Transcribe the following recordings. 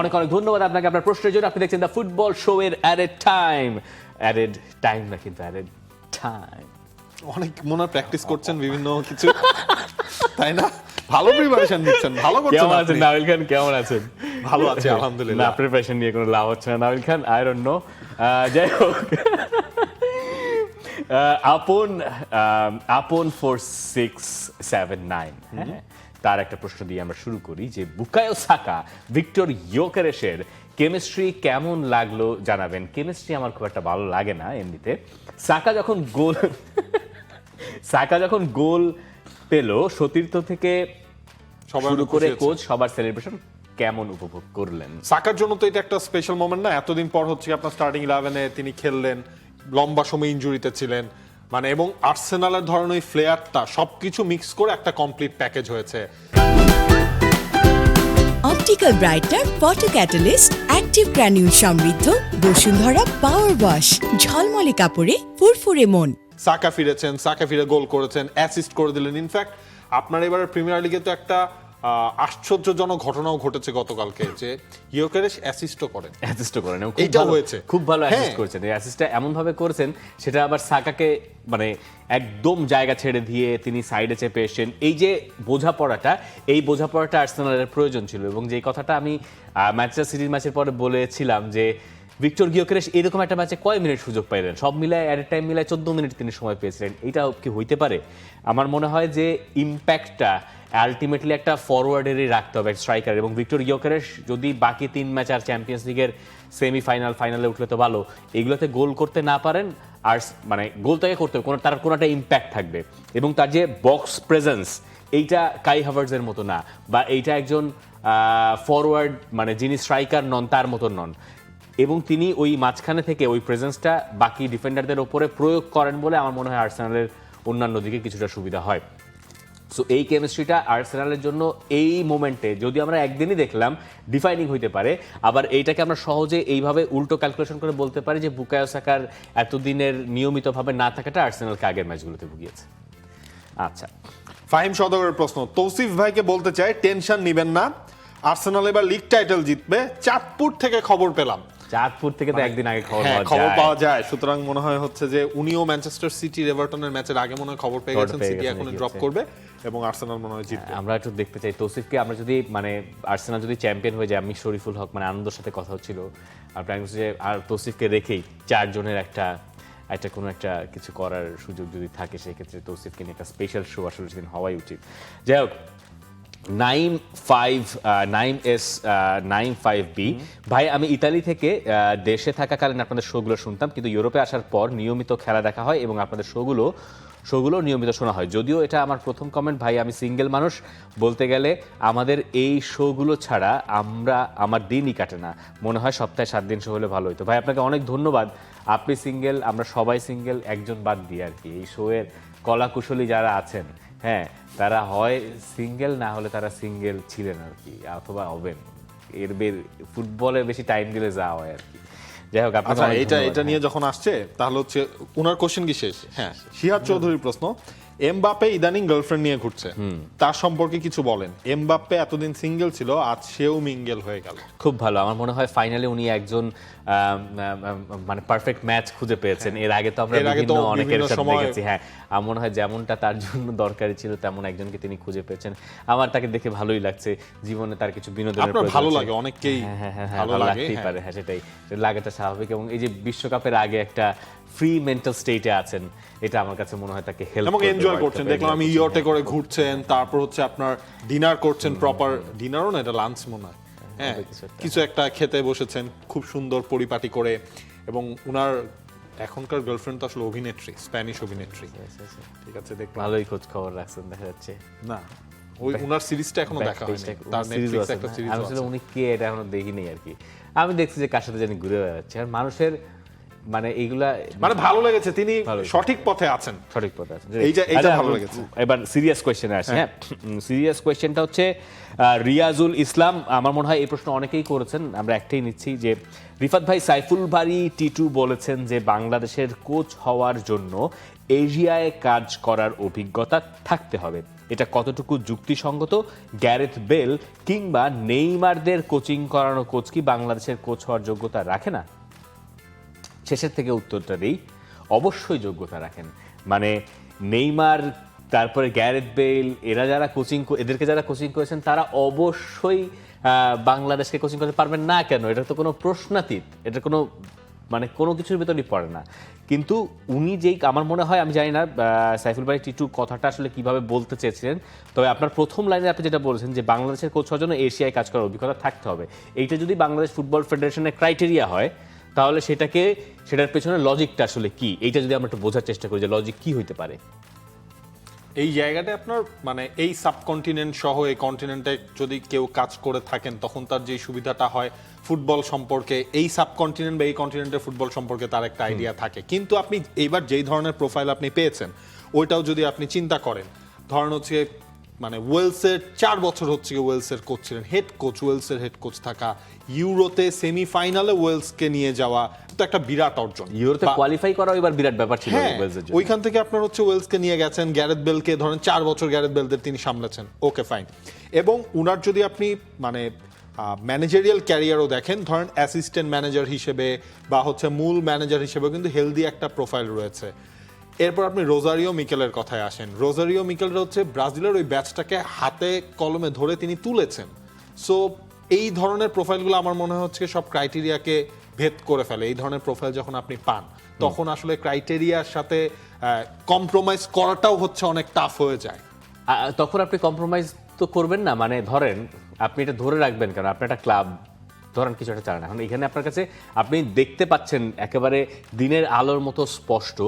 অনেক অনেক ধন্যবাদ আপনাকে আপনার প্রশ্নের জন্য। আপনি দেখছেন দ্য ফুটবল শো এর অ্যাডেড টাইম না, কিন্তু অ্যাডেড টাইম। অনেক মনে হয় প্র্যাকটিস করছেন বিভিন্ন কিছু, তাই না? ভালো প্রিপারেশন নিচ্ছেন, ভালো করছেন। কেমন আছেন নাবিল খান, কেমন আছেন? ভালো আছি আলহামদুলিল্লাহ। না, প্রিপারেশন নিয়ে কোনো লাভ হচ্ছে না নাবিল খান, আই ডোন্ট নো। যাই হোক, আপন 4679, হ্যাঁ, তার একটা প্রশ্ন দিয়ে আমরা শুরু করি যে বুকায়ো সাকা ভিক্টর ইয়োকেরেশের কেমিস্ট্রি কেমন লাগলো জানাবেন। কেমিস্ট্রি আমার খুব একটা ভালো লাগে না এমনিতে। সাকা যখন গোল পেল সতীর্থ থেকে শুরু করে কোচ সবার সেলিব্রেশন কেমন উপভোগ করলেন? সাকার জন্য তো এটা একটা স্পেশাল মোমেন্ট না, এতদিন পর হচ্ছে আপনার স্টার্টিং 11-এ তিনি খেললেন, লম্বা সময় ইনজুরিতে ছিলেন, মানে এবং আর্সেনালের ধরনের ওই ফ্লেয়ারটা সবকিছু মিক্স করে একটা কমপ্লিট প্যাকেজ হয়েছে। Optical brightener photo catalyst active granule সমৃদ্ধ বসুন্ধরা পাওয়ার ওয়াশ, ঝলমলে কাপড়ে ফুরফুরে মন। সাকা ফিরে গোল করেছেন, অ্যাসিস্ট করে দিলেন। ইনফ্যাক্ট আপনার এবারে প্রিমিয়ার লিগে তো একটা আশ্চর্যজনক ঘটনাও ঘটেছে গতকালকে, যে ইয়োকেরেশ অ্যাসিস্টও করেন। এইটা হয়েছে, খুব ভালো অ্যাসিস্ট করেছেন। এই অ্যাসিস্টটা এমন ভাবে করেছেন সেটা আবার সাকাকে মানে একদম জায়গা ছেড়ে দিয়ে তিনি সাইডে চেপে এসেছেন। এই যে বোঝাপড়াটা আর্সেনালের প্রয়োজন ছিল, এবং যে কথাটা আমি ম্যানচেস্টার সিটির ম্যাচের পরে বলেছিলাম যে ভিক্টর গিয়োকেরেশ এরকম একটা ম্যাচে কয় মিনিট সুযোগ পাইলেন, সব মিলায় অ্যাট এ টাইম মিলায় 14 মিনিট তিনি সময় পেয়েছিলেন। এটা কি হইতে পারে? আমার মনে হয় যে ইম্প্যাক্টটা আলটিমেটলি একটা ফরওয়ার্ডেরই রাখতে হবে, স্ট্রাইকার। এবং ভিক্টর গিয়োকেরেশ যদি বাকি 3 ম্যাচ আর চ্যাম্পিয়ন্স লিগের ফাইনালে উঠলে তো ভালো, এগুলোতে গোল করতে না পারেন আর মানে গোল থেকে করতে হবে, তার কোনো একটা ইম্প্যাক্ট থাকবে। এবং তার যে বক্স প্রেজেন্স, এইটা কাই হাভার্টজের মতো না, বা এইটা একজন ফরওয়ার্ড মানে যিনি স্ট্রাইকার নন তার মতো নন। এবং তিনি ওই মাঝখানে থেকে ওই প্রেজেন্সটা বাকি ডিফেন্ডারদের ওপরে প্রয়োগ করেন বলে আমার মনে হয় আর্সেনালের অন্যান্য দিকে কিছুটা সুবিধা হয়। সো এই কেমিস্ট্রিটা আর্সেনালের জন্য এই মোমেন্টে, যদি আমরা একদিনই দেখলাম, ডিফাইনিং হইতে পারে। আবার এইটাকে আমরা সহজে এইভাবে উল্টো ক্যালকুলেশন করে বলতে পারি যে বুকায়ো সাকার এতদিনের নিয়মিতভাবে না থাকাটা আর্সেনালকে আগের ম্যাচগুলোতে ভুগিয়েছে। আচ্ছা, ফাহিম সওদাগরের প্রশ্ন, তৌসিফ ভাইকে বলতে চাই টেনশন নিবেন না, আর্সেনাল এবার লিগ টাইটেল জিতবে। চাঁদপুর থেকে খবর পেলাম। চাঁদপুর থেকে তো একদিন আগে খবর পাওয়া যায়, সুতরাং মনে হয় হচ্ছে যে উনিও ম্যানচেস্টার সিটি এভারটনের ম্যাচের আগে মনে হয় খবর পেয়ে গেছেন সিটি এখন ড্রপ করবে এবং আর্সেনাল মনে হয় জিতবে। আমরা একটু দেখতে চাই তৌসিফকে। আমরা যদি মানে আর্সেনাল যদি চ্যাম্পিয়ন হয়ে যায়, আমি শরীফুল হক মানে আনন্দের সাথে কথা হচ্ছিল, আর প্ল্যান করছি যে আর তৌসিফকে রেখেই 4 জনের একটা কোনো একটা কিছু করার সুযোগ যদি থাকে, সেক্ষেত্রে তৌসিফকে নিয়ে একটা স্পেশাল শো আসলে সেদিন হওয়াই উচিত। যাই হোক, 9S95B ভাই, আমি ইতালি থেকে দেশে থাকাকালীন আপনাদের শোগুলো শুনতাম, কিন্তু ইউরোপে আসার পর নিয়মিত খেলা দেখা হয় এবং আপনাদের শোগুলো নিয়মিত শোনা হয়। যদিও এটা আমার প্রথম কমেন্ট ভাই, আমি সিঙ্গেল মানুষ, বলতে গেলে আমাদের এই শোগুলো ছাড়া আমার দিনই কাটে না। মনে হয় সপ্তাহে 7 দিন শো হলে ভালো হতো। ভাই আপনাকে অনেক ধন্যবাদ। আপনি সিঙ্গেল, আমরা সবাই সিঙ্গেল, একজন বাদ দিয়ে আর কি। এই শোয়ের কলাকুশলী যারা আছেন, হ্যাঁ, তারা হয় সিঙ্গেল, না হলে তারা সিঙ্গেল ছিলেন আর কি, অথবা হবেন। ফুটবলে বেশি টাইম দিলে যা হয় আর কি। যাই হোক, এটা নিয়ে যখন আসছে তাহলে হচ্ছে উনার কোশ্চেন কি শেষ? হ্যাঁ, শিহাব চৌধুরীর প্রশ্ন, এমবাপ্পে ইদানিং গার্লফ্রেন্ড নিয়ে ঘুরছে, তার সম্পর্কে কিছু বলেন। এমবাপ্পে এতদিন সিঙ্গেল ছিল, আজ সেও মিঙ্গেল হয়ে গেল। খুব ভালো। আমার মনে হয় ফাইনালে উনি একজন মানে পারফেক্ট ম্যাচ খুঁজে পেয়েছেন। এর আগে তো আমরা বিভিন্ন অনেকের সাথে দেখেছি। হ্যাঁ, আমার মনে হয় যেমনটা তার জন্য দরকারি ছিল তেমন একজনকে তিনি খুঁজে পেয়েছেন। আমার তাকে দেখে ভালোই লাগছে। জীবনে তার কিছু বিনোদনের প্রয়োজন ভালো লাগে, অনেকেই ভালো লাগতেই পারে। হ্যাঁ, সেটাই লাগাটা স্বাভাবিক। এবং এই যে বিশ্বকাপের আগে একটা ফ্রি মেন্টাল স্টেটে আছেন, এটা আমার কাছে মনে হয় তাকে হেল্প এবং এনজয় করছেন। দেখলাম আমি ইয়টে করে ঘুরছেন, তারপর হচ্ছে আপনার ডিনার করছেন, প্রপার ডিনারও না, এটা লাঞ্চ মনে হয়, হ্যাঁ, কিছু একটা খেতে বসেছেন খুব সুন্দর পরিপাটি করে। এবং উনার এখনকার গার্লফ্রেন্ড তো আসলে অভিনেত্রী, স্প্যানিশ অভিনেত্রী। ঠিক আছে, দেখলাম ভালোই খোঁজ খবর রাখছেন দেখা যাচ্ছে। না, ওই উনার সিরিজটা এখনো দেখা হয়নি, তার নেটফ্লিক্স একটা সিরিজ আছে। আসলে উনি কে এটা এখনো দেখিনি আর কি। আমি দেখছি যে কার সাথে জানি ঘুরে বেড়াচ্ছে। আর মানুষের মানে এইগুলা মানে ভালো লেগেছে, তিনি সঠিক পথে আছেন। এইটা ভালো লেগেছে। এবার সিরিয়াস কোয়েশ্চেনে আসি। হ্যাঁ, সিরিয়াস কোয়েশ্চেনটা হচ্ছে রিয়াজুল ইসলাম। আমার মনে হয় এই প্রশ্ন অনেকেই করেছেন, আমরা একটাই নিচ্ছি যে রিফাত ভাই, সাইফুল বারী টিটু বলেছেন যে বাংলাদেশের কোচ হওয়ার জন্য এশিয়ায় কাজ করার অভিজ্ঞতা থাকতে হবে। এটা কতটুকু যুক্তিসঙ্গত? গ্যারেথ বেল কিংবা নেইমারদের কোচিং করানো কোচ কি বাংলাদেশের কোচ হওয়ার যোগ্যতা রাখে না? শেষের থেকে উত্তরটা দিই, অবশ্যই যোগ্যতা রাখেন। মানে নেইমার, তারপরে গ্যারেথ বেল, এদেরকে যারা কোচিং করেছেন তারা অবশ্যই বাংলাদেশকে কোচিং করতে পারবেন না কেন? এটা তো কোনো প্রশ্নাতীত, এটা কোনো মানে কোনো কিছুর ভেতরই পড়ে না। কিন্তু উনি আমার মনে হয়, আমি জানি না সাইফুল ভাই টিটু কথাটা আসলে কিভাবে বলতে চেয়েছিলেন, তবে আপনার প্রথম লাইনে আপনি যেটা বলেছেন যে বাংলাদেশের কোচ হওয়ার জন্য এশিয়ায় কাজ করার অভিজ্ঞতা থাকতে হবে, এইটা যদি বাংলাদেশ ফুটবল ফেডারেশনের ক্রাইটেরিয়া হয় তাহলে সেটার পেছনে লজিকটা আসলে কি, এইটা যদি আমরা একটু বোঝার চেষ্টা করি যে লজিক কি হইতে পারে। এই জায়গাটা আপনার মানে এই সাবকন্টিনেন্ট সহ এই কন্টিনেন্টে যদি কেউ কাজ করে থাকেন তখন তার যে সুবিধাটা হয় ফুটবল সম্পর্কে, এই সাবকন্টিনেন্ট বা এই কন্টিনেন্টের ফুটবল সম্পর্কে তার একটা আইডিয়া থাকে। কিন্তু আপনি এইবার যেই ধরনের প্রোফাইল আপনি পেয়েছেন ওইটাও যদি আপনি চিন্তা করেন, ধরেন হচ্ছে মানে ওয়েলসের 4 বছর হচ্ছে ওয়েলসের কোচ ছিলেন, হেড কোচ, ওয়েলসের হেড কোচ থাকা, ইউরোতে সেমিফাইনালে ওয়েলসকে নিয়ে যাওয়া, তো একটা বিরাট অর্জন। ইউরোতে কোয়ালিফাই করা এবার বিরাট ব্যাপার ছিল ওয়েলসের জন্য। ওইখান থেকে আপনার হচ্ছে ওয়েলসকে নিয়ে গেছেন, গ্যারেথ বেলকে ধরেন 4 বছর গ্যারেথ বেলদের তিনি সামলেছেন, ওকে ফাইন। এবং উনার যদি আপনি মানে ম্যানেজারিয়াল ক্যারিয়ারও দেখেন, ধরেন অ্যাসিস্ট্যান্ট ম্যানেজার হিসেবে বা হচ্ছে মূল ম্যানেজার হিসেবে কিন্তু হেলদি একটা প্রোফাইল রয়েছে। এরপর আপনি রোজারিও মিকেলের কথায় আসেন। রোজারিও মিকেলরা হচ্ছে ব্রাজিলের ওই ব্যাচটাকে হাতে কলমে ধরে তিনি তুলেছেন। সো এই ধরনের প্রোফাইলগুলো আমার মনে হচ্ছে সব ক্রাইটেরিয়াকে ভেদ করে ফেলে। এই ধরনের প্রোফাইল যখন আপনি পান তখন আসলে ক্রাইটেরিয়ার সাথে কম্প্রোমাইজ করাটাও হচ্ছে অনেক টাফ হয়ে যায়। তখন আপনি কম্প্রোমাইজ তো করবেন না, মানে ধরেন আপনি এটা ধরে রাখবেন কেন? আপনি একটা ক্লাব ধরেন কিছু একটা চালান, এখন এখানে আপনার কাছে আপনি দেখতে পাচ্ছেন একেবারে দিনের আলোর মতো স্পষ্ট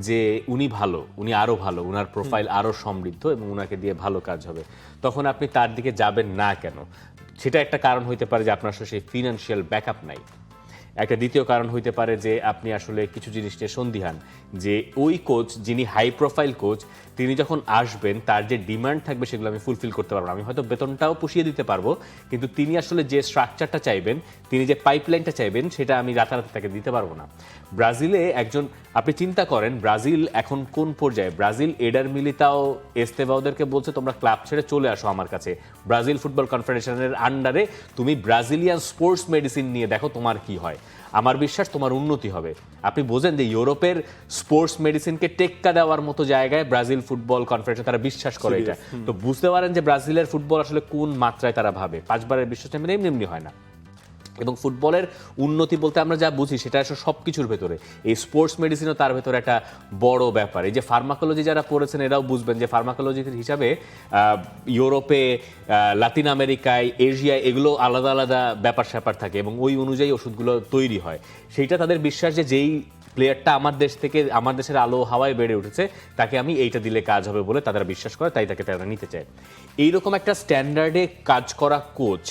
যে উনি ভালো, উনি আরো ভালো, উনার প্রোফাইল আরো সমৃদ্ধ এবং উনাকে দিয়ে ভালো কাজ হবে, তখন আপনি তার দিকে যাবেন না কেন? সেটা একটা কারণ হইতে পারে যে আপনার আসলে সেই ফিনান্সিয়াল ব্যাকআপ নাই। একটা দ্বিতীয় কারণ হইতে পারে যে আপনি আসলে কিছু জিনিস নিয়ে সন্দিহান যে ওই কোচ, যিনি হাই প্রোফাইল কোচ, তিনি যখন আসবেন তার যে ডিমান্ড থাকবে সেগুলো আমি ফুলফিল করতে পারবো না। আমি হয়তো বেতনটাও পুষিয়ে দিতে পারবো, কিন্তু তিনি আসলে যে স্ট্রাকচারটা চাইবেন, তিনি যে পাইপলাইনটা চাইবেন, সেটা আমি রাতারাতি তাকে দিতে পারবো না। ব্রাজিলে আপনি চিন্তা করেন ব্রাজিল এখন কোন পর্যায়ে? ব্রাজিল এডার মিলিতাও, এস্তেভাওদেরকে বলছে তোমরা ক্লাব ছেড়ে চলে আসো আমার কাছে, ব্রাজিল ফুটবল কনফেডারেশনের আন্ডারে তুমি ব্রাজিলিয়ান স্পোর্টস মেডিসিন নিয়ে দেখো তোমার কি হয়, আমার বিশ্বাস তোমার উন্নতি হবে। আপনি বোঝেন যে ইউরোপের স্পোর্টস মেডিসিনকে টেক্কা দেওয়ার মতো জায়গায় ব্রাজিল ফুটবল কনফেডারেশন তারা বিশ্বাস করে এটা। তো বুঝতে পারেন যে ব্রাজিলের ফুটবল আসলে কোন মাত্রায় তারা ভাবে। 5 বারের বিশ্বাস এমনি হয় না। এবং ফুটবলের উন্নতি বলতে আমরা যা বুঝি সেটা আসলে সব কিছুর ভেতরে, এই স্পোর্টস মেডিসিনও তার ভেতরে একটা বড় ব্যাপার। এই যে ফার্মাকোলজি যারা পড়েছেন এরাও বুঝবেন যে ফার্মাকোলজির হিসাবে ইউরোপে, লাতিন আমেরিকায়, এশিয়ায় এগুলো আলাদা আলাদা ব্যাপার স্যাপার থাকে এবং ওই অনুযায়ী ওষুধগুলো তৈরি হয়। সেইটা তাদের বিশ্বাস যে যেই প্লেয়ারটা আমার দেশের আলো হাওয়ায় বেড়ে উঠেছে তাকে আমি এইটা দিলে কাজ হবে বলে তারা বিশ্বাস করে, তাই তাকে তারা নিতে চায়। এইরকম একটা স্ট্যান্ডার্ডে কাজ করা কোচ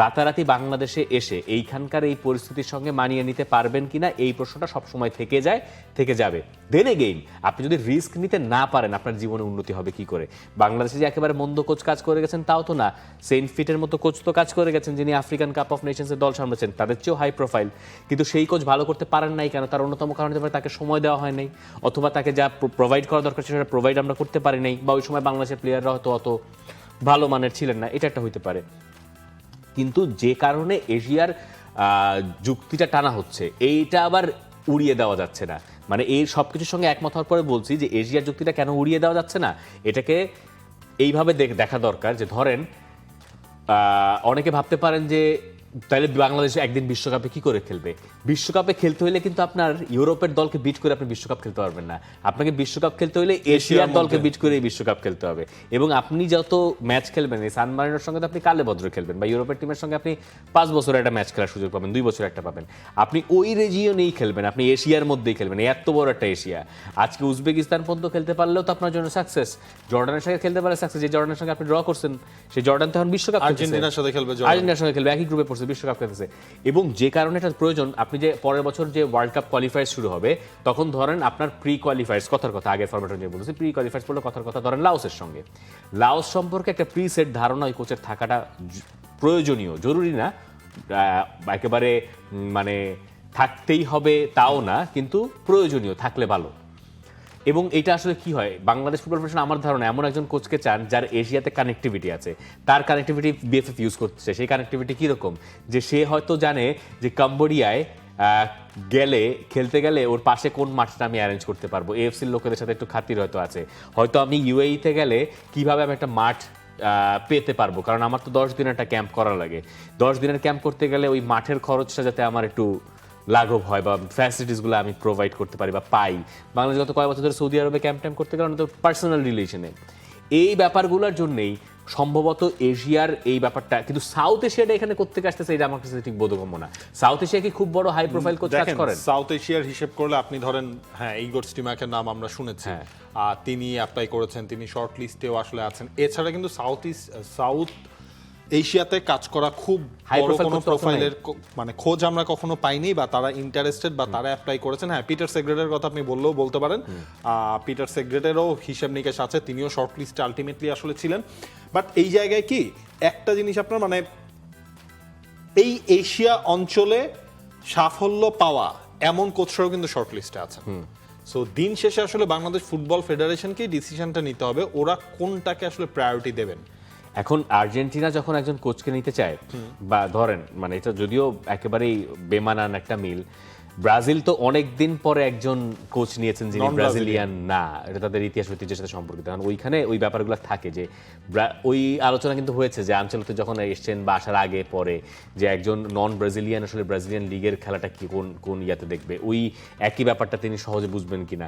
রাতারাতি বাংলাদেশে এসে এইখানকার এই পরিস্থিতির সঙ্গে মানিয়ে নিতে পারবেন কিনা, এই প্রশ্নটা সবসময় থেকে যাবে। দেন এগেইন আপনি যদি রিস্ক নিতে না পারেন আপনার জীবনে উন্নতি হবে কি করে? বাংলাদেশে যে একেবারে মন্দ কোচ কাজ করে গেছেন তাও তো না, সেন্ট ফিটের মতো কোচ তো কাজ করে গেছেন যিনি আফ্রিকান কাপ অফ নেশনসের দল সামলেছেন, তাদের চেয়েও হাই প্রোফাইল, কিন্তু সেই কোচ ভালো করতে পারেন নাই কেন? তার অন্যতম কারণ হতে পারে তাকে সময় দেওয়া হয় নাই, অথবা তাকে যা প্রোভাইড করা দরকার সেটা প্রোভাইড আমরা করতে পারি নাই, বা ওই সময় বাংলাদেশের প্লেয়াররা হয়তো অত ভালো মানের ছিলেন না, এটা একটা হইতে পারে। কিন্তু যে কারণে এশিয়ার যুক্তিটা টানা হচ্ছে এইটা আবার উড়িয়ে দেওয়া যাচ্ছে না। মানে এই সব কিছুর সঙ্গে একমত হওয়ার পরে বলছি যে এশিয়ার যুক্তিটা কেন উড়িয়ে দেওয়া যাচ্ছে না, এটাকে এইভাবে দেখা দরকার যে ধরেন অনেকে ভাবতে পারেন যে তাহলে বাংলাদেশ একদিন বিশ্বকাপে কি করে খেলবে? বিশ্বকাপে খেলতে হলে কিন্তু আপনার ইউরোপের দলকে বিট করে আপনি বিশ্বকাপ খেলতে পারবেন না। আপনাকে বিশ্বকাপ খেলতে হলে এশিয়ার দলকে বিট করে বিশ্বকাপ খেলতে হবে। এবং আপনি যত ম্যাচ খেলবেন, এই সান মারিনোর সঙ্গে তো আপনি কালে ভদ্র খেলবেন, বা ইউরোপের টিমের সঙ্গে আপনি 5 বছরে একটা ম্যাচ খেলার সুযোগ পাবেন, 2 বছরে একটা পাবেন। আপনি ওই রেজিয়নেই খেলবেন, আপনি এশিয়ার মধ্যেই খেলবেন, এত বড় একটা এশিয়া। আজকে উজবেকিস্তান পর্যন্ত খেলতে পারলেও তো আপনার জন্য সাকসেস। জর্ডানের সঙ্গে খেলতে পারলে সাকসেস। যে জর্ডানের সঙ্গে আপনি ড্র করছেন, সেই জর্ডান তখন বিশ্বকাপ আর্জেন্টিনার সাথে খেলবে, একই গ্রুপে পড়ছে, বিশ্বকাপ খেলতেছে। এবং যে কারণে এটা প্রয়োজন, আপনি যে পরের বছর যে ওয়ার্ল্ড কাপ কোয়ালিফায়ার শুরু হবে তখন ধরেন আপনার প্রি কোয়ালিফায়ার্স, কথার কথা আগের ফরম্যাট অনুযায়ী বলতেছি, প্রি কোয়ালিফায়ার্স পড়লে কথার কথা ধরেন লাওসের সঙ্গে, লাওস সম্পর্কে একটা প্রি সেট ধারণা ওই কোচের থাকাটা প্রয়োজনীয়, জরুরি না একেবারে মানে থাকতেই হবে তাও না, কিন্তু প্রয়োজনীয়, থাকলে ভালো। এবং এটা আসলে কি হয়, বাংলাদেশ ফুটবল ফেডারেশন আমার ধারণা এমন একজন কোচকে চান যার এশিয়াতে কানেক্টিভিটি আছে, তার কানেক্টিভিটি বিএফএফ ইউজ করছে। সেই কানেক্টিভিটি কীরকম, যে সে হয়তো জানে যে কম্বোডিয়ায় গেলে খেলতে গেলে ওর পাশে কোন মাঠটা আমি অ্যারেঞ্জ করতে পারবো, এএফসির লোকেদের সাথে একটু খাতির হয়তো আছে, হয়তো আমি ইউএইতে গেলে কিভাবে আমি একটা মাঠ পেতে পারবো, কারণ আমার তো 10 দিনের একটা ক্যাম্প করা লাগে। 10 দিনের ক্যাম্প করতে গেলে ওই মাঠের খরচটা যাতে আমার একটু লাঘব হয় বা ফ্যাসিলিটিসগুলো আমি প্রোভাইড করতে পারি বা পাই। বাংলাদেশ গত কয়েক বছর ধরে সৌদি আরবে ক্যাম্প ট্যাম্প করতে গেলে তো পার্সোনাল রিলেশনে এই ব্যাপারগুলোর জন্যই সম্ভবত এশিয়ার এই ব্যাপারটা, কিন্তু সাউথ এশিয়াটা এখানে করতে আসতেছে এটা আমার কাছে ঠিক বোধগম্য না। সাউথ এশিয়া কি খুব বড় হাই প্রোফাইল কোচ কাজ করেন? সাউথ এশিয়ার হিসেব করলে আপনি ধরেন, হ্যাঁ, ইগোর স্টিমাকের নাম আমরা শুনেছি, তিনি অ্যাপ্লাই করেছেন, তিনি শর্ট লিস্টেও আসলে আছেন। এছাড়া কিন্তু সাউথ এশিয়াতে কাজ করা খুব বড় কোনো প্রোফাইলের মানে খোঁজ আমরা কখনো পাইনি, বা তারা ইন্টারেস্টেড বা তারা অ্যাপ্লাই করেছেন। হ্যাঁ, পিটার সেগ্রেটের কথা আপনি বললেও বলতে পারেন, পিটার সেগ্রেটেরও হিসাব নিকাশ আছে, তিনিও শর্ট লিস্টে আলটিমেটলি আসলে ছিলেন। বাট এই জায়গায় কি একটা জিনিস আপনার মানে এই এশিয়া অঞ্চলে সাফল্য পাওয়া এমন কোচরাও কিন্তু শর্ট লিস্টে আছেন। সো দিন শেষে আসলে বাংলাদেশ ফুটবল ফেডারেশনকে ডিসিশনটা নিতে হবে ওরা কোনটাকে আসলে প্রায়োরিটি দেবেন। এখন আর্জেন্টিনা যখন একজন কোচকে নিতে চায়, বা ধরেন মানে এটা যদিও একেবারেই বেমানান একটা মিল, ব্রাজিল তো অনেক দিন পরে একজন কোচ নিয়েছেন যিনি ব্রাজিলিয়ান না, এটা তাদের ইতিহাস ঐতিহ্যের সাথে সম্পর্কিত। কারণ ওইখানে ওই ব্যাপারগুলো থাকে যে ওই আলোচনা কিন্তু হয়েছে যে আনচেলত্তি যখন এসছেন বা আসার আগে পরে যে একজন নন ব্রাজিলিয়ান আসলে ব্রাজিলিয়ান লিগের খেলাটা কি কোন ইয়াতে দেখবে, ওই একই ব্যাপারটা তিনি সহজে বুঝবেন কিনা।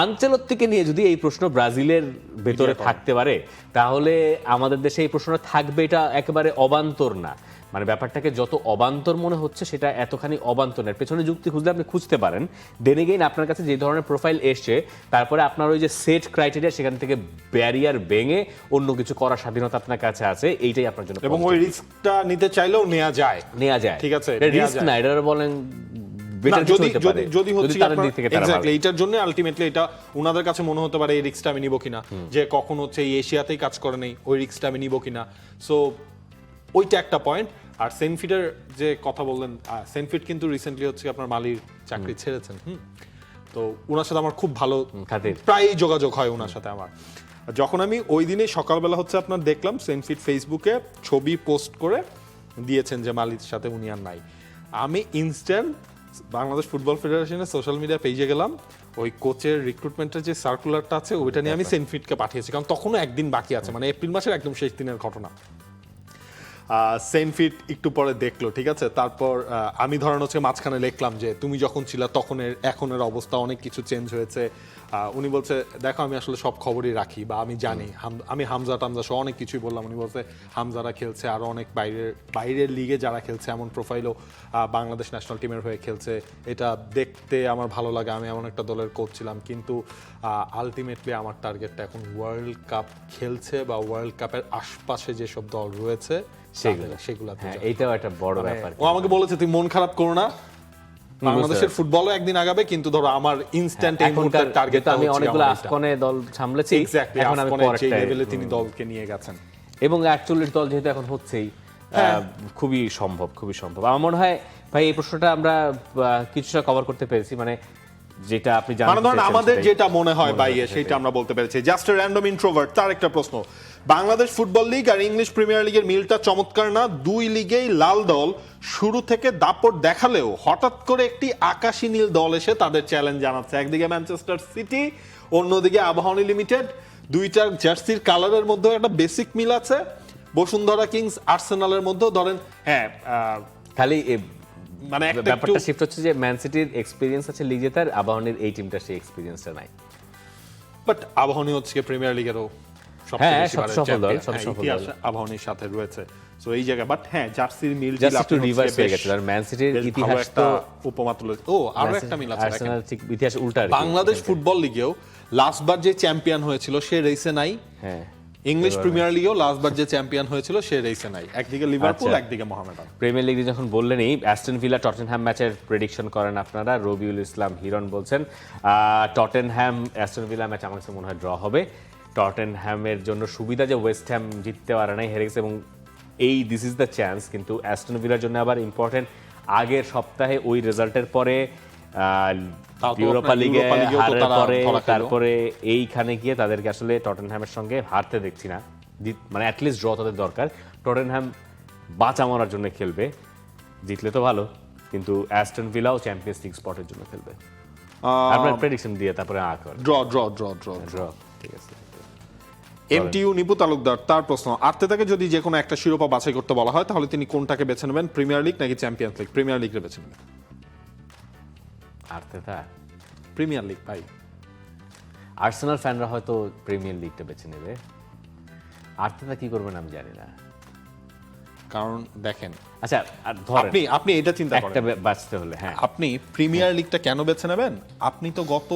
আনচেলত্তিকে নিয়ে যদি এই প্রশ্ন ব্রাজিলের ভেতরে থাকতে পারে তাহলে আমাদের দেশে এই প্রশ্নটা থাকবে, এটা একেবারে অবান্তর না। মানে ব্যাপারটাকে যত অবান্তর মনে হচ্ছে সেটা এতখানি অবান্তরের পেছনে যুক্তি খুঁজলে আপনি খুঁজতে পারেন। দেন এগেইন আপনার কাছে যে ধরনের প্রোফাইল এসছে, তারপরে আপনার ওই যে সেট ক্রাইটেরিয়া, সেখান থেকে ব্যারিয়ার ভেঙে অন্য কিছু করার স্বাধীনতা আপনার কাছে আছে, এইটাই আপনার জন্য। এবং ওই রিস্কটা নিতে চাইলেও নেওয়া যায়, ঠিক আছে, নেওয়া রিস্ক যায়। না, এটা বলেন যদি হচ্ছে এইটার জন্য আলটিমেটলি এটা ওনাদের কাছে মনে হতে পারে এই রিস্কটা আমি নিব কিনা, যে কখন হচ্ছে এই এশিয়াতেই কাজ করে নেই, ওই রিস্কটা আমি নিব কিনা। সো ওইটা একটা পয়েন্ট। আর সেনফিটের যে কথা বললেন, সেনফিট কিন্তু রিসেন্টলি হচ্ছে আপনার মালির চাকরি ছেড়েছেন। তো ওনার সাথে আমার খুব ভালো প্রায় যোগাযোগ হয় ওনার সাথে আমার। যখন আমি ওই দিনে সকালবেলা হচ্ছে আপনার দেখলাম সেনফিট ফেসবুকে ছবি পোস্ট করে দিয়েছেন যে মালির সাথে উনি আর নাই, আমি ইনস্ট্যান্ট বাংলাদেশ ফুটবল ফেডারেশনের সোশ্যাল মিডিয়া পেজে গেলাম, ওই কোচের রিক্রুটমেন্টের যে সার্কুলারটা আছে ওইটা নিয়ে আমি সেনফিটকে পাঠিয়েছি, কারণ তখনও একদিন বাকি আছে, মানে এপ্রিল মাসের একদম শেষ দিনের ঘটনা। সেনফিট একটু পরে দেখলো, ঠিক আছে। তারপর আমি ধরেন হচ্ছে মাঝখানে লিখলাম যে তুমি যখন ছিলা তখনের এখনের অবস্থা অনেক কিছু চেঞ্জ হয়েছে। উনি বলছে দেখো আমি আসলে সব খবরই রাখি বা আমি জানি, আমি হামজা টামজা সহ অনেক কিছুই বললাম। উনি বলছে হামজারা খেলছে, আরও অনেক বাইরের লিগে যারা খেলছে এমন প্রোফাইলও বাংলাদেশ ন্যাশনাল টিমের হয়ে খেলছে, এটা দেখতে আমার ভালো লাগে, আমি এমন একটা দলের কোচ ছিলাম, কিন্তু আলটিমেটলি আমার টার্গেটটা এখন ওয়ার্ল্ড কাপ খেলছে বা ওয়ার্ল্ড কাপের আশপাশে যেসব দল রয়েছে সেগুলো। এইটাও একটা বড় ব্যাপার। ও আমাকে বলেছে তুই মন খারাপ করো না, বাংলাদেশের ফুটবলও একদিন আগাবে, কিন্তু ধরো আমার ইনস্ট্যান্ট এই মুহূর্তের টার্গেট আমি অনেকগুলো আফকনে দল সামলেছি, এখন আমি পরের লেভেলে তিনি দলকে নিয়ে গেছেন, এবং 41 দল যেহেতু এখন হচ্ছেই, খুবই সম্ভব। আমার মনে হয় ভাই এই প্রশ্নটা আমরা কিছুটা কভার করতে পেরেছি, মানে যেটা আপনি জানেন, মানে ধরুন আমাদের যেটা মনে হয় বাইরে সেটা আমরা বলতে পেরেছি। জাস্ট এ র্যান্ডম ইন্ট্রোভার্ট তার একটা প্রশ্ন, বাংলাদেশ ফুটবল লিগ আর ইংলিশ প্রিমিয়ার লিগের মিলটা চমৎকার না? দুই লিগেই লাল দল শুরু থেকে দাপট দেখালেও হঠাৎ করে একটি আকাশী নীল দল এসে তাদের চ্যালেঞ্জ জানাচ্ছে। একদিকে ম্যানচেস্টার সিটি, অন্যদিকে আবাহনী লিমিটেড। দুইটার জার্সির কালারের মধ্যেও একটা বেসিক মিল আছে। বসুন্ধরা কিংস আর্সেনালের মধ্যেও ধরেন খালি মানে ব্যাপারটা শিফট হচ্ছে যে ম্যান সিটির এক্সপেরিয়েন্স আছে লিগ জেতার, আবাহনীর এই টিমটা সেই এক্সপেরিয়েন্সটা নাই। বাট আবাহনী হচ্ছে প্রিমিয়ার লিগেরও আবাহনীর সাথে রয়েছে, সো এই জায়গা। বাট হ্যাঁ, জার্সির মিল একটু রিভার্স হয়ে গেছে, আর ম্যান সিটির ইতিহাসটা উপমা তুলে। ও আরো একটা মিল আছে, আর্সেনাল ঠিক ইতিহাস উল্টা। বাংলাদেশ ফুটবল লিগেও লাস্টবার যে চ্যাম্পিয়ন হয়েছিল সে রেসে নাই। হ্যাঁ, ইংলিশ প্রিমিয়ার লিগেও লাস্টবার যে চ্যাম্পিয়ন হয়েছিল সে রেসে নাই। একদিকে লিভারপুল, একদিকে মোহামেডান। প্রিমিয়ার লিগ যখন বললেনই অ্যাস্টন ভিলা টটেনহ্যাম ম্যাচের প্রেডিকশন করেন আপনারা। রবিউল ইসলাম হিরণ বলছেন টটেনহ্যাম অ্যাস্টন ভিলা ম্যাচ আমার কাছে মনে হয় ড্র হবে। টটেনহ্যামের জন্য সুবিধা যে ওয়েস্ট হ্যাম জিততে পারে নাই, হেরে গেছে, এবং এই দিস ইজ দ্য চান্স। কিন্তু অ্যাস্টন ভিলার জন্য আবার ইম্পর্টেন্ট, আগের সপ্তাহে ওই রেজাল্টের পরে তাও তো ইউরোপা আপনার লিগে ইউরোপা লিগেও তো হারের তারা পরে ধরা খেলো। তারপরে এইখানে গিয়ে তাদেরকে আসলে টটেনহ্যামের সঙ্গে হারতে দেখছি না, মানে অ্যাটলিস্ট ড্র তাদের দরকার। টটেনহ্যাম বাঁচা মরার জন্য খেলবে, জিতলে তো ভালো, কিন্তু অ্যাস্টন ভিলাও চ্যাম্পিয়ন্স লিগ স্পটের জন্য খেলবে। আপনার প্রেডিকশন দিয়ে তারপরে কর draw draw draw draw draw, ঠিক আছে। এমটিইউ নিপু তালুকদার, তার প্রশ্ন, আর্তেতাকে যদি যে কোনো একটা শিরোপা বাছাই করতে বলা হয় তাহলে তিনি কোনটাকে বেছে নেবেন, প্রিমিয়ার লিগ নাকি চ্যাম্পিয়ন্স লিগ? প্রিমিয়ার লিগকে বেছে নেবেন। আর্তেতা, প্রিমিয়ার লিগ ভাই। আর্সেনাল ফ্যানরা হয়তো প্রিমিয়ার লিগটা বেছে নেবে, আর্তেতা কি করবেন আমি জানি না। কারণ দেখেন, আচ্ছা আর ধরেন আপনি এটা চিন্তা একটা করেন, বাঁচতে হলে, হ্যাঁ আপনি প্রিমিয়ার লিগটা কেন বেছে নেবেন? আপনি তো গত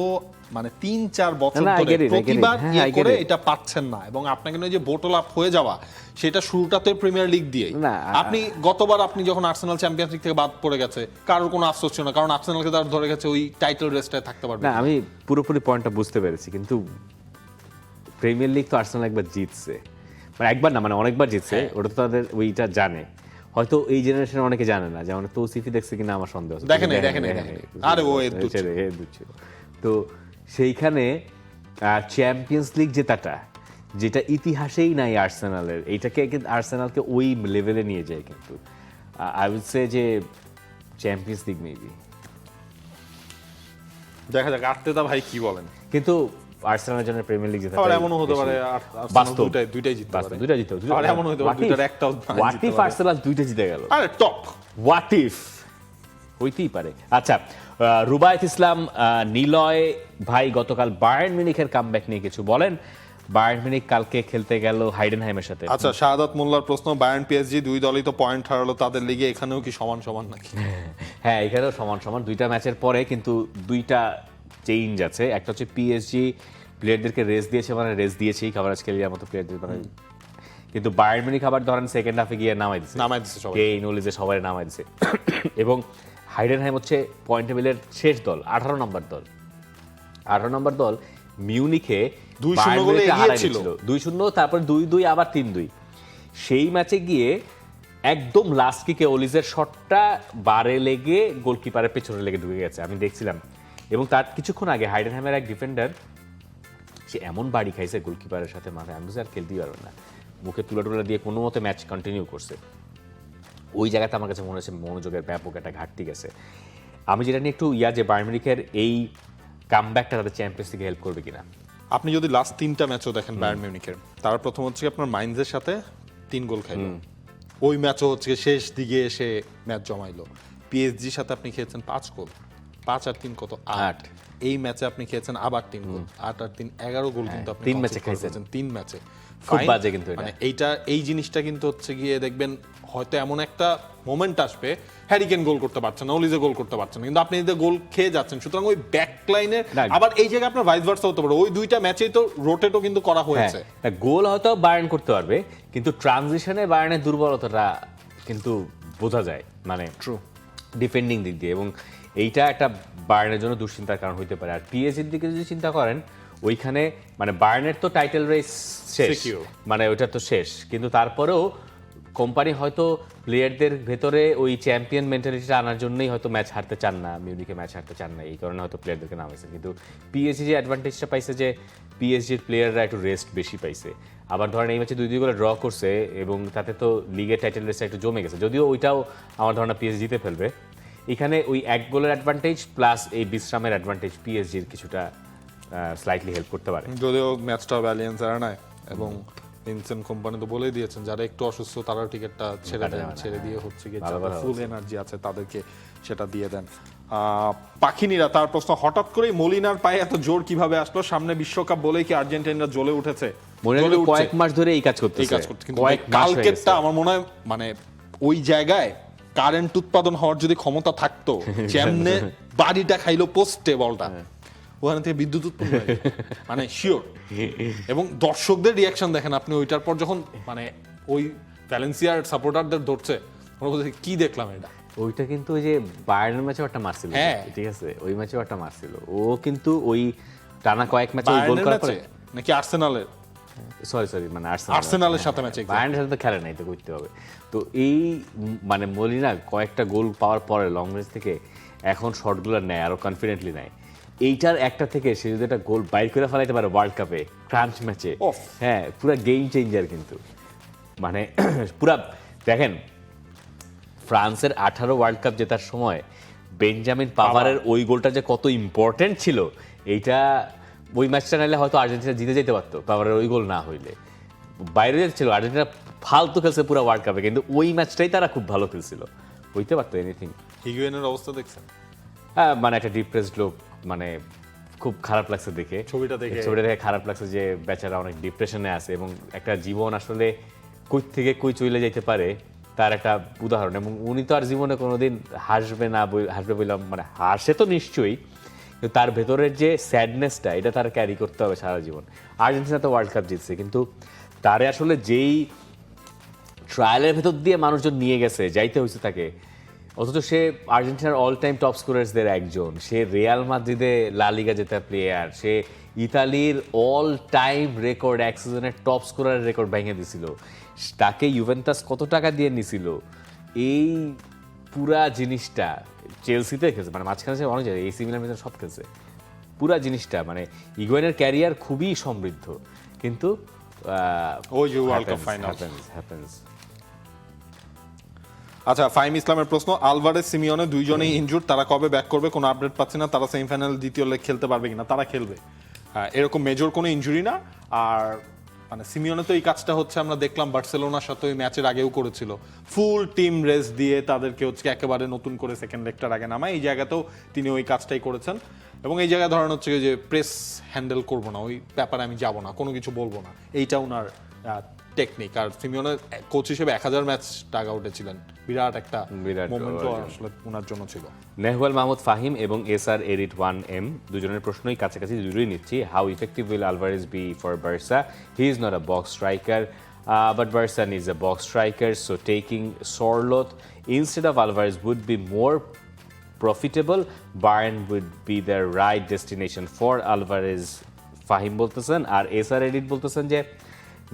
মানে 3-4 বছর না, I ধরে get it, I get it. প্রতিবার হ্যাঁ, ইয়ে I get করে it. এটা পাচ্ছেন না, এবং আপনাকে নয় যে বোটল আপ হয়ে যাওয়া, সেটা শুরুটাতে প্রিমিয়ার লিগ দিয়েই। না, আপনি গতবার আপনি যখন আর্সেনাল চ্যাম্পিয়ন্স লিগ থেকে বাদ পড়ে গেছে, কারোর কোনো আফসোস ছিল না, কারণ আর্সেনালকে তার ধরে গেছে ওই টাইটেল রেসটায় থাকতে পারবে না, আমি পুরোপুরি পয়েন্টটা বুঝতে পেরেছি, কিন্তু প্রিমিয়ার লিগ তো আর্সেনাল একবার জিতছে, মানে একবার না, মানে অনেকবার জিতছে, ওটা তো তাদের ওইটা জানে। হয়তো এই জেনারেশনে অনেকে জানে না, যেমন তৌসিফি দেখছে কিনা আমার সন্দেহ আছে। দেখেন নাই, দেখেন নাই, দেখেন নাই। আরে ও এর দুধ ছিল। ছিল। তো সেইখানে চ্যাম্পিয়ন্স লিগ জেতাটা, যেটা ইতিহাসেই নাই আর্সেনালের, এইটাকে কিন্তু আর্সেনালকে ওই লেভেলে নিয়ে যায়, কিন্তু আই উইল সে যে চ্যাম্পিয়ন্স লিগ মেবি। দেখা যাক আর্তেতা ভাই কি বলেন। কিন্তু আর্সেনালের জন্য প্রিমিয়ার লিগ জেতা আবার এমনও হতে পারে বাস্তব দুইটাই জিততে পারে। দুইটা জিতে, আর এমন হতে পারে দুইটার একটাও না হোয়াট জিততে ইফ পারে। আর্সেনাল দুইটা জিতে গেল? আরে টপ। হোয়াট ইফ হইতেই পারে। আচ্ছা, রুবায়েত ইসলাম নিলয় ভাই গতকাল বায়ার্ন মিউনিখের কামব্যাক নিয়ে কিছু বলেন। বায়ার্ন মিউনিখ কালকে খেলতে গেল হাইডেনহাইমের সাথে। আচ্ছা, শাহাদাত মোল্লার প্রশ্ন, বায়ার্ন পিএসজি দুই দলই তো পয়েন্ট হারালো তাদের লিগে, এখানেও কি সমান সমান নাকি? হ্যাঁ, এখানেও সমান সমান, দুইটা ম্যাচের পরে কিন্তু দুইটা চেঞ্জ আছে। একটা হচ্ছে পিএসজি প্লেয়ারদেরকে রেস্ট দিয়েছে, মানে রেস্ট দিয়েছেই কাভারেজ খেলিয়ার মতো প্লেয়ারদের, মানে কিন্তু বায়ার্ন মিউনিখ আবার ধরেন সেকেন্ড হাফে গিয়ে নামাই দিচ্ছে সবাই। কেইন, ওলিজে সবাই নামাই দিচ্ছে। এবং হাইডেনহাইম হচ্ছে পয়েন্ট টেবিলের শেষ দল, 18 নম্বর দল। 18 নম্বর দল মিউনিখে 2-0 গোলে এগিয়ে ছিল। 2-0, তারপর 2-2, আবার 3-2। সেই ম্যাচে গিয়ে একদম লাস্ট কিকে ওলিজের শটটা বারে লেগে গোলকিপারের পেছনে লেগে ঢুকে গেছে, আমি দেখছিলাম। এবং তার কিছুক্ষণ আগে হাইডেনহাইমের এক ডিফেন্ডার, সে এমন বাড়ি খাইছে গোলকিপারের সাথে মাথায়, আমি আর খেলতেই পারবে না, মুখে তুলা দিয়ে কোনো মতে ম্যাচ কন্টিনিউ করছে। ওই জায়গাতে আমার কাছে মনে হচ্ছে মনোযোগের ব্যাপক একটা ঘাটতি গেছে। আমি যেটা নিয়ে একটু যে বায়ার্ন মিউনিখের এই কামব্যাকটা তাদের চ্যাম্পিয়ন্স লিগে হেল্প করবে কিনা। আপনি যদি লাস্ট 3টা ম্যাচও দেখেন বায়ার্ন মিউনিখের, তার প্রথম হচ্ছে আপনার মাইনজের সাথে 3 গোল খাইলো, ওই ম্যাচও হচ্ছে শেষ দিকে এসে ম্যাচ জমাইলো। পিএসজির সাথে আপনি খেয়েছেন 5 গোল, 5 আর 3 কত 8। এই ম্যাচে আপনি খেয়েছেন আবার 3 গোল, 8 আর 3 11 গোল কিন্তু আপনি 3 ম্যাচে খাইছেন, 3 ম্যাচে। খুব বাজে কিন্তু এটা। মানে এই জিনিসটা কিন্তু হচ্ছে গিয়ে দেখবেন হয়তো এমন একটা মোমেন্ট আসবে, হ্যারিকেন গোল করতে পারছে না, ওলিজে গোল করতে পারছে না, কিন্তু আপনি যদি গোল খেয়ে যাচ্ছেন, সুতরাং ওই ব্যাক লাইনের আবার এই জায়গায় আপনার ভাইস ভার্সা হতে পারে। ওই দুইটা ম্যাচেই তো রোটেটও কিন্তু করা হয়েছে। হ্যাঁ, গোল হয়তো বায়ার্ন করতে পারবে, কিন্তু ট্রানজিশনে বায়ার্নের দুর্বলতাটা কিন্তু বোঝা যায়, মানে ট্রু ডিফেন্ডিং দিক দিয়ে, এবং এইটা একটা বায়ার্নের জন্য দুশ্চিন্তার কারণ হইতে পারে। আর পিএসজির দিকে যদি চিন্তা করেন, ওইখানে মানে বায়ার্নের তো টাইটেল রেস শেষ, Secure। মানে ওইটা তো শেষ, কিন্তু তারপরেও কোম্পানি হয়তো প্লেয়ারদের ভেতরে ওই চ্যাম্পিয়ন মেন্টালিটিটা আনার জন্যই হয়তো ম্যাচ হারতে চান না, মিউনিকে ম্যাচ হারতে চান না, এই কারণে হয়তো প্লেয়ারদেরকে নামাইছে। কিন্তু পিএসজি যে অ্যাডভান্টেজটা পাইছে যে পিএসজির প্লেয়াররা একটু রেস্ট বেশি পাইছে। আবার ধরেন এই ম্যাচে 2-2 করে ড্র করছে, এবং তাতে তো লিগের টাইটেল রেসটা একটু জমে গেছে, যদিও ওইটাও আমার ধারণা পিএসজি জিতে ফেলবে। এখানে ওই 1 গোলের অ্যাডভান্টেজ প্লাস এই বিশ্রামের অ্যাডভান্টেজ পিএসজির কিছুটা স্লাইটলি হেল্প করতে পারে। যদিও ম্যাচটা ভ্যালিয়েন্স আরানায়, এবং ইনসেন কোম্পানি তো বলেই দিয়েছেন যারা একটু অসুস্থ তারা টিকিটটা ছেড়ে দিয়ে হচ্ছে গিয়ে ফুল এনার্জি আছে তাদেরকে সেটা দিয়ে দেন। পাখিনীরা, তার প্রশ্ন, হঠাৎ করেই মলিনার পায়ে এত জোর কিভাবে আসলো? সামনে বিশ্বকাপ বলেই কি আর্জেন্টিনারা জ্বলে উঠেছে? কয়েক মাস ধরে এই কাজ করতেছে, কিন্তু কালকেরটা আমার মনে হয় মানে ওই জায়গায় কারেন্ট উৎপাদন হওয়ার যদি ক্ষমতা থাকতো, যেমনে বাড়িটা খাইলো পোস্টে বলটা, ওখান থেকে বিদ্যুৎ উৎপন্ন হয়, মানে শিওর। এবং দর্শকদের রিয়াকশন দেখেন আপনি, ওইটার পর যখন মানে ওই ভ্যালেন্সিয়ার সাপোর্টারদের ধরছে, কি দেখলাম এটা। ওইটা কিন্তু ওই যে বায়ার্নের ম্যাচেও একটা মারছিল, ঠিক আছে, ওই ম্যাচেও একটা মারছিল ও, কিন্তু ওই টানা কয়েক ম্যাচে গোল করার পরে নাকি আর্সেনালের, সরি মানে আর্সেনালের সাথে ম্যাচে, বায়ার্নের সাথে তো খেলে নাই, তো করতে হবে। তো এই মানে মলিনা কয়েকটা গোল পাওয়ার পরে লং রেঞ্জ থেকে এখন শটগুলো নেয় আরো কনফিডেন্টলি নেয়। এইটার একটা থেকে সে যদি একটা গোল বাইর করে ফেলাইতে পারে ওয়ার্ল্ড কাপে ক্রাঞ্চ ম্যাচে, ওফ। হ্যাঁ পুরো গেম চেঞ্জার কিন্তু। মানে পুরা দেখেন ফ্রান্সের 18 ওয়ার্ল্ড কাপ জেতার সময় বেঞ্জামিন পাভারের ওই গোলটা যে কত ইম্পর্টেন্ট ছিল, এইটা ওই ম্যাচটা নাইলে হয়তো আর্জেন্টিনা জিতে যেতে পারতো পাভারের ওই গোল না হইলে। বাইরে ছিল আর্জেন্টিনা ফালতু খেলছে পুরো ওয়ার্ল্ড কাপে, কিন্তু ওই ম্যাচটাই তারা খুব ভালো খেলছিল, হইতে পারতো এনিথিং। হিগুয়েনের অবস্থা দেখছেন? হ্যাঁ মানে একটা ডিপ্রেসড লোক, মানে খুব খারাপ লাগছে দেখে, ছবিটা দেখে খারাপ লাগছে যে বেচারা অনেক ডিপ্রেশনে আছে এবং একটা জীবন আসলে কই থেকে কই চলে যেতে পারে তার একটা উদাহরণ। এবং উনি তো আর জীবনে কোনোদিন হাসবে বললাম, মানে হাসে তো নিশ্চয়ই, কিন্তু তার ভেতরের যে স্যাডনেসটা এটা তার ক্যারি করতে হবে সারা জীবন। আর্জেন্টিনা তো ওয়ার্ল্ড কাপ জিতছে, কিন্তু তারে আসলে যেই ট্রায়ালের ভেতর দিয়ে মানুষজন নিয়ে গেছে, যাইতে হয়েছে তাকে, অথচ সে আর্জেন্টিনার অল টাইম টপ স্কোরার্সদের একজন, সে রিয়াল মাদ্রিদে লা লিগা জেতা প্লেয়ার, সে ইতালির অল টাইম রেকর্ড এক সিজনের টপ স্কোরারের রেকর্ড ভেঙে দিছিল, তাকে ইউভেন্টাস কত টাকা দিয়ে নিছিল। এই পুরা জিনিসটা চেলসিতে খেলছে, মানে মাঝখানে সে অনেক জায়গায় এসি মিলান সব খেলছে, পুরা জিনিসটা মানে ইগুয়েনের ক্যারিয়ার খুবই সমৃদ্ধ, কিন্তু ওই যে ওয়ার্ল্ড কাপ ফাইনাল। হ্যাপেন্স। আচ্ছা, ফাহিম ইসলামের প্রশ্ন, আলভারেজ সিমিওনে দুইজনেই ইনজুর, তারা কবে ব্যাক করবে? কোনো আপডেট পাচ্ছি না। তারা সেমিফাইনাল দ্বিতীয় লেগ খেলতে পারবে কিনা? তারা খেলবে, এরকম মেজর কোনো ইনজুরি না। আর মানে সিমিওনে তো এই কাজটা হচ্ছে আমরা দেখলাম বার্সেলোনার সাথে ওই ম্যাচের আগেও করেছিল, ফুল টিম রেস্ট দিয়ে তাদেরকে হচ্ছে একেবারে নতুন করে সেকেন্ড লেগটার আগে নামায়। এই জায়গাতেও তিনি ওই কাজটাই করেছেন এবং এই জায়গায় ধরেন হচ্ছে যে প্রেস হ্যান্ডেল করবো না, ওই ব্যাপারে আমি যাব না, কোনো কিছু বলবো না, এইটা ওনার টেকনিক। আর সিমিওনের কোচ হিসেবে 1000 ম্যাচ টাগ আউটে ছিলেন, বিরাট একটা মোমেন্ট আসলে ওনার জন্য ছিল। নেহওয়াল মাহমুদ ফাহিম এবং এসআর এরিট 1M দুজনের প্রশ্নই কাছাকাছি, দুটোই নিচ্ছি। How effective will Alvarez be for Barca? He is not a box striker, but Barca needs a box striker, so taking Sorloth instead of Alvarez would be more profitable. Bayern would be the right destination for Alvarez, Fahim বলতেছেন। আর SR edit বলতেছেন যে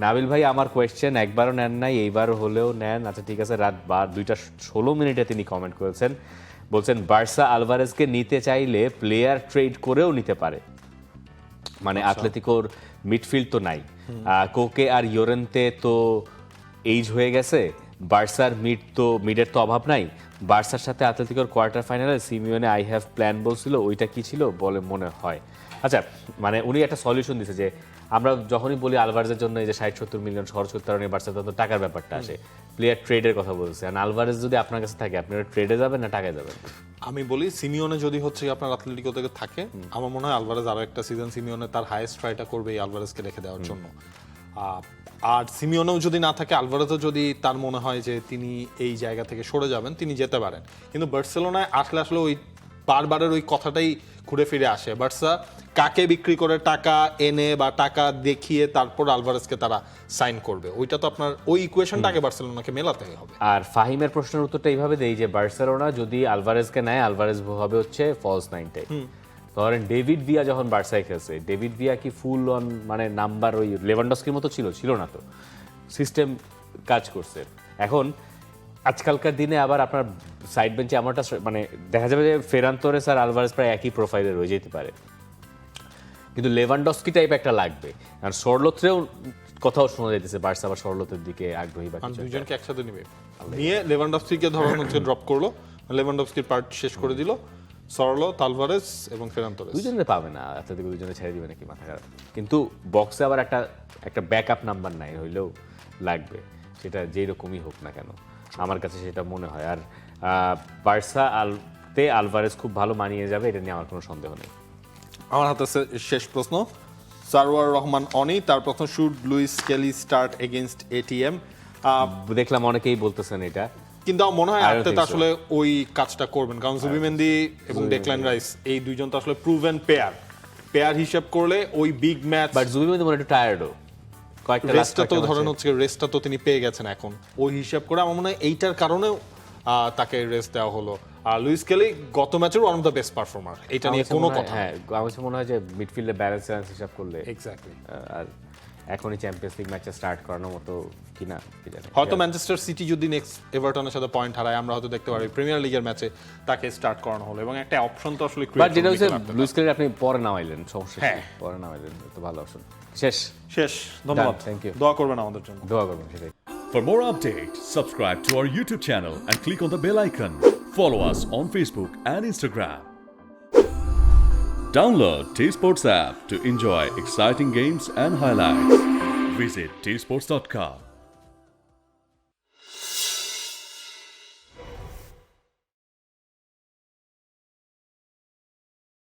নাবিল ভাই আমার question একবারও নেন নাই, এইবার হলেও নেন। আচ্ছা ঠিক আছে, রাত 2:16 তিনি কমেন্ট করেছেন, বলছেন বার্সা আলভারেজকে নিতে চাইলে প্লেয়ার ট্রেড করেও নিতে পারে, মানে আতলেতিকোর মিডফিল্ড তো নাই, কোকে আর ইয়োরেন্তে তো এইজ হয়ে গেছে, বার্সার মিডের তো অভাব নাই। বার্সার সাথে আতলেতিকোর কোয়ার্টার ফাইনালে সিমিওনে আই হ্যাভ প্ল্যান বলছিল, ওইটা কি ছিল বলে মনে হয়? আচ্ছা মানে উনি একটা সলিউশন দিছে যে আমরা যখনই বলি আলভারেজের জন্য এই যে 60-70 মিলিয়ন খরচ করতে পারেন বার্সা, তো টাকার ব্যাপারটা আসে, প্লেয়ার ট্রেডের কথা বলছে। আর আলভারেজ যদি আপনার কাছে থাকে, আপনি ট্রেডে যাবেন না টাকায় যাবেন? আমি বলি সিমিওনে যদি হচ্ছে আপনার আতলেটিকো থেকে থাকে, আমার মনে হয় আলভারেজ আরো একটা সিজন সিমিওনে তার হাইয়েস্ট ট্রাইটা করবে এই আলভারেজকে রেখে দেওয়ার জন্য। আর সিমিওনেও যদি না থাকে, আলভারেজও যদি তার মনে হয় যে তিনি এই জায়গা থেকে সরে যাবেন, তিনি যেতে পারেন। কিন্তু বার্সেলোনায় আসলে ওই বারবারের ওই কথাটাই ঘুরে ফিরে আসে, বার্সা কাকে বিক্রি করে টাকা এনে বা টাকা দেখিয়ে তারপর আলভারেজকে তারা সাইন করবে, ওইটা তো আপনার ওই ইকুয়েশনটাকে বার্সেলোনাকে মেলাতে হবে। আর ফাহিমের প্রশ্নের উত্তরটা এইভাবে দেই যে বার্সেলোনা যদি আলভারেজকে নেয়, আলভারেজ হবে হচ্ছে ফলস নাইনটাই। ধরেন ডেভিড ভিয়া যখন বার্সায় খেলছে, ডেভিড ভিয়া কি ফুল অন মানে নাম্বার ওই লেভানডস্কির মতো ছিল না, তো সিস্টেম কাজ করছে। এখন আজকালকার দিনে আবার আপনার সাইড বেঞ্চে এমনটা মানে দেখা যাবে যে ফেরান তোরেস আর আলভারেজ প্রায় একই প্রোফাইলে রয়ে যেতে পারে, কিন্তু লেভানডস্কি টাইপ একটা লাগবে। কারণ সরলোথেও কথাও শোনা যাইতেছে বার্সা আবার সরলোথের দিকে আগ্রহী, বা দুইজনকে একসাথে নিয়ে লেভানডস্কিকে ধরুন হচ্ছে ড্রপ করলো, লেভানডস্কির পার্ট শেষ করে দিল, সরলোথ, আলভারেজ এবং ফেরান তোরেস দুইজনে পাবে না, আতলেতিকো দুইজনে ছেড়ে দিবে নাকি মাথা খারাপ। কিন্তু বক্সে আবার একটা ব্যাকআপ নাম্বার নাই হইলেও লাগবে, সেটা যেই রকমই হোক না কেন, আমার কাছে সেটা মনে হয়। আর বার্সা আলভারেজ খুব ভালো মানিয়ে যাবে, এটা নিয়ে আমার কোনো সন্দেহ নেই। আমার হাতে শেষ প্রশ্ন, সারওয়ার রহমান অনি, তার প্রশ্ন, should Luis Kelly start against ATM? দেখলাম অনেকেই বলতেছেন এটা, কিন্তু আমার মনে হয় আর্তেতা আসলে ওই কাজটা করবেন, কারণ জুবিমেন্দি এবং ডেক্লান রাইস এই দুইজন তো আসলে প্রুভেন পেয়ার হিসাব করলে ওই বিগ ম্যাচ। বাট জুবিমেন্দি মনে একটু টায়ার্ডও, কয়েকটা রেস্টটা তো ধরেন হচ্ছে রেস্টটা তো তিনি পেয়ে গেছেন এখন, ওই হিসাব করে আমার মনে হয় এইটার কারণেও তাকে রেস্ট দেওয়া হলো। আর লুইস কেলি গত ম্যাচের one of the best performer, এটা নিয়ে কোনো কথা। হ্যাঁ আমার কাছে মনে হয় যে মিডফিল্ডে ব্যালেন্স হিসাব করলে এক্স্যাক্টলি। আর এখনই চ্যাম্পিয়ন্স লিগ ম্যাচে স্টার্ট করানোর মতো কিনা কি জানি। হয়তো ম্যানচেস্টার সিটি যদি নেক্সট এভারটনের সাথে পয়েন্ট হারায়, আমরা হয়তো দেখতে পারি প্রিমিয়ার লিগের ম্যাচে তাকে স্টার্ট করানো হলো, এবং একটা অপশন তো আসলে বাট যেটা হচ্ছে লুইস কেলি আপনি পরে নামাইলেন, সমস্যা হ্যাঁ। পরে নামাইলেন, তো ভালো অপশন। শেষ, ধন্যবাদ, থ্যাংক ইউ, দোয়া করবেন আমাদের জন্য। দোয়া করবেন সেটাই। For more updates, subscribe to our YouTube channel and click on the bell icon. Follow us on Facebook and Instagram. Download T-Sports app to enjoy exciting games and highlights. Visit tsports.com.